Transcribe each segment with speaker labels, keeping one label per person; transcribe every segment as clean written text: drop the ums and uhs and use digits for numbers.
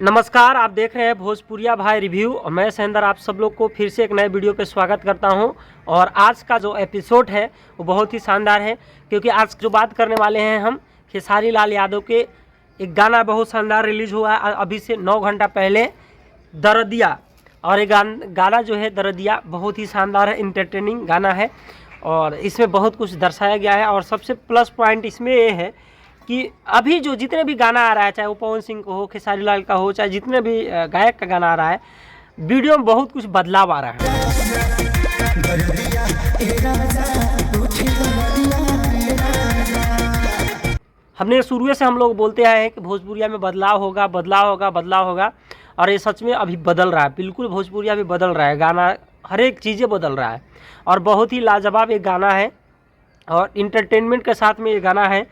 Speaker 1: नमस्कार, आप देख रहे हैं भोजपुरिया भाई रिव्यू और मैं सेंदर आप सब लोग को फिर से एक नए वीडियो पे स्वागत करता हूं। और आज का जो एपिसोड है वो बहुत ही शानदार है, क्योंकि आज जो बात करने वाले हैं हम खेसारी लाल यादव के एक गाना बहुत शानदार रिलीज़ हुआ है अभी से 9 घंटा पहले, दरदिया। और ये गाना जो है दरदिया बहुत ही शानदार है, इंटरटेनिंग गाना है और इसमें बहुत कुछ दर्शाया गया है। और सबसे प्लस पॉइंट इसमें ये है कि अभी जो जितने भी गाना आ रहा है, चाहे वो पवन सिंह का हो, खेसारी लाल का हो, चाहे जितने भी गायक का गाना आ रहा है, वीडियो में बहुत कुछ बदलाव आ रहा है। हमने शुरू से हम लोग बोलते आए हैं कि भोजपुरिया में बदलाव होगा, बदलाव होगा, बदलाव होगा, और ये सच में अभी बदल रहा है। बिल्कुल भोजपुरिया भी बदल रहा है, गाना हर एक चीज़ें बदल रहा है और बहुत ही लाजवाब एक गाना है और इंटरटेनमेंट के साथ में ये गाना है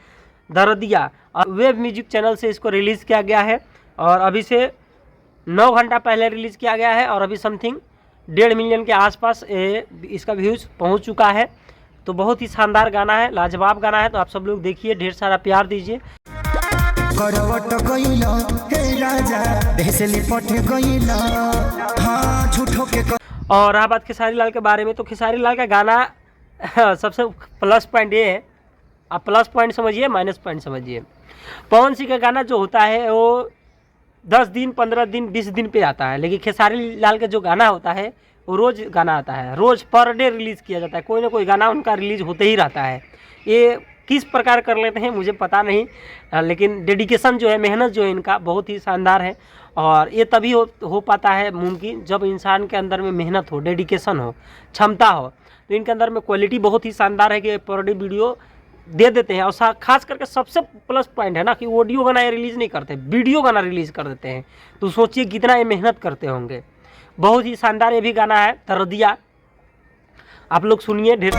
Speaker 1: दरदिया। और वेब म्यूजिक चैनल से इसको रिलीज़ किया गया है और अभी से 9 घंटा पहले रिलीज़ किया गया है और अभी समथिंग 1.5 मिलियन के आसपास इसका व्यूज़ पहुंच चुका है। तो बहुत ही शानदार गाना है, लाजवाब गाना है। तो आप सब लोग देखिए, ढेर सारा प्यार दीजिए। और रहा बात खेसारी लाल के बारे में, तो खेसारी लाल का गाना सबसे प्लस पॉइंट ये है, आप प्लस पॉइंट समझिए, माइनस पॉइंट समझिए। पवन सिंह का गाना जो होता है वो 10 दिन, 15 दिन, 20 दिन पे आता है, लेकिन खेसारी लाल का जो गाना होता है वो रोज़ गाना आता है, रोज़ पर डे रिलीज़ किया जाता है। कोई ना कोई गाना उनका रिलीज़ होते ही रहता है। ये किस प्रकार कर लेते हैं मुझे पता नहीं, लेकिन डेडिकेशन जो है, मेहनत जो है इनका बहुत ही शानदार है। और ये तभी हो पाता है मुमकिन जब इंसान के अंदर में मेहनत हो, डेडिकेशन हो, क्षमता हो। तो इनके अंदर में क्वालिटी बहुत ही शानदार है कि पर डे वीडियो दे देते हैं। और खास करके सबसे प्लस पॉइंट है ना कि ऑडियो गाना ये रिलीज़ नहीं करते, वीडियो गाना रिलीज़ कर देते हैं। तो सोचिए कितना ये मेहनत करते होंगे। बहुत ही शानदार ये भी गाना है दरदिया, आप लोग सुनिए। ढेर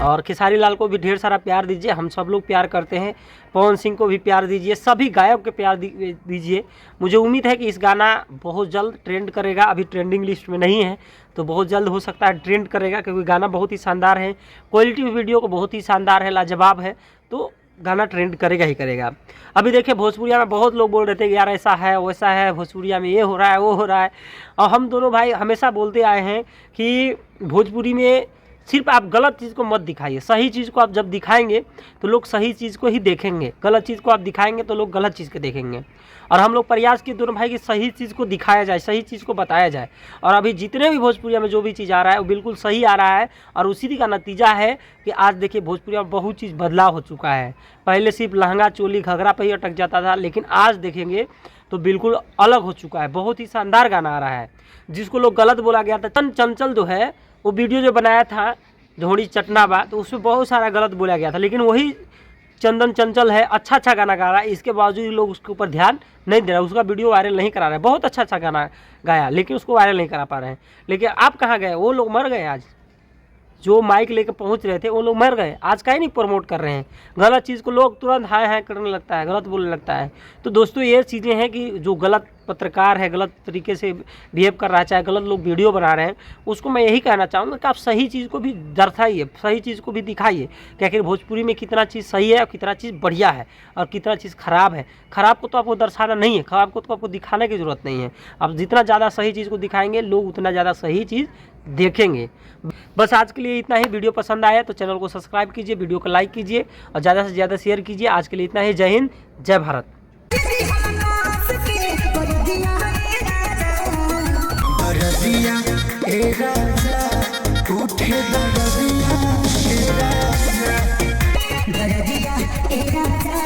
Speaker 1: और खेसारी लाल को भी ढेर सारा प्यार दीजिए, हम सब लोग प्यार करते हैं। पवन सिंह को भी प्यार दीजिए, सभी गायक के प्यार दीजिए। मुझे उम्मीद है कि इस गाना बहुत जल्द ट्रेंड करेगा, अभी ट्रेंडिंग लिस्ट में नहीं है तो बहुत जल्द हो सकता है ट्रेंड करेगा, क्योंकि गाना बहुत ही शानदार है, क्वालिटी वीडियो को बहुत ही शानदार है, लाजवाब है। तो गाना ट्रेंड करेगा ही करेगा। अभी देखिए भोजपुरिया में बहुत लोग बोल रहे थे कि यार ऐसा है वैसा है, भोजपुरिया में ये हो रहा है वो हो रहा है। और हम दोनों भाई हमेशा बोलते आए हैं कि भोजपुरी में सिर्फ आप गलत चीज़ को मत दिखाइए, सही चीज़ को आप जब दिखाएंगे तो लोग सही चीज़ को ही देखेंगे, गलत चीज़ को आप दिखाएंगे तो लोग गलत चीज़ को देखेंगे। और हम लोग प्रयास किए दोनों भाई कि सही चीज़ को दिखाया जाए, सही चीज़ को बताया जाए। और अभी जितने भी भोजपुरिया में जो भी चीज़ आ रहा है वो बिल्कुल सही आ रहा है और उसी का नतीजा है कि आज देखिए भोजपुरिया में बहुत चीज़ बदलाव हो चुका है। पहले सिर्फ लहंगा चोली घघरा पर ही अटक जाता था, लेकिन आज देखेंगे तो बिल्कुल अलग हो चुका है। बहुत ही शानदार गाना आ रहा है। जिसको लोग गलत बोला गया था, चंचल जो है वो वीडियो जो बनाया था धोड़ी चटना बा, तो उसमें बहुत सारा गलत बोला गया था, लेकिन वही चंदन चंचल है, अच्छा गाना गा रहा है। इसके बावजूद लोग उसके ऊपर ध्यान नहीं दे रहा, उसका वीडियो वायरल नहीं करा रहे। बहुत अच्छा गाना गाया, लेकिन उसको वायरल नहीं करा पा रहे हैं। लेकिन आप कहाँ गए, वो लोग मर गए। आज जो माइक लेकर पहुंच रहे थे वो लोग मर गए, आज का ही नहीं प्रमोट कर रहे हैं। गलत चीज़ को लोग तुरंत हाय करने लगता है, गलत बोलने लगता है। तो दोस्तों ये चीज़ें हैं कि जो गलत पत्रकार है, गलत तरीके से बिहेव कर रहा है, चाहे गलत लोग वीडियो बना रहे हैं, उसको मैं यही कहना चाहूँगा कि आप सही चीज़ को भी दर्शाइए, सही चीज़ को भी दिखाइए कि आखिर भोजपुरी में कितना चीज़ सही है और कितना चीज़ बढ़िया है और कितना चीज़ ख़राब है। ख़राब को तो आपको दर्शाना नहीं है, ख़राब को तो आपको दिखाने की ज़रूरत नहीं है। आप जितना ज़्यादा सही चीज़ को दिखाएंगे लोग उतना ज़्यादा सही चीज़ देखेंगे। बस आज के लिए इतना ही। वीडियो पसंद आया तो चैनल को सब्सक्राइब कीजिए, वीडियो को लाइक कीजिए और ज़्यादा से ज़्यादा शेयर कीजिए। आज के लिए इतना ही। जय हिंद, जय भारत।
Speaker 2: दरदिया ए राजा उठे दरदिया ए राजा, दरदिया ए राजा।